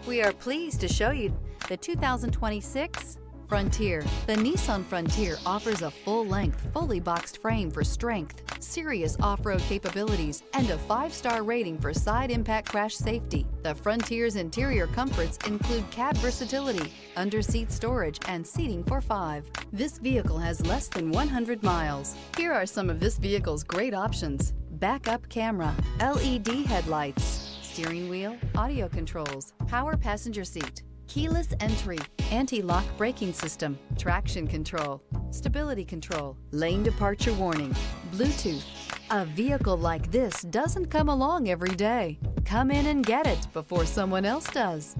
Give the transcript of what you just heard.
We are pleased to show you the 2026 Frontier. The Nissan Frontier offers a full-length, fully boxed frame for strength, serious off-road capabilities, and a 5-star rating for side impact crash safety. The Frontier's interior comforts include cab versatility, under-seat storage, and seating for 5. This vehicle has less than 100 miles. Here are some of this vehicle's great options: backup camera, LED headlights, steering wheel audio controls, power passenger seat, keyless entry, anti-lock braking system, traction control, stability control, lane departure warning, Bluetooth. A vehicle like this doesn't come along every day. Come in and get it before someone else does.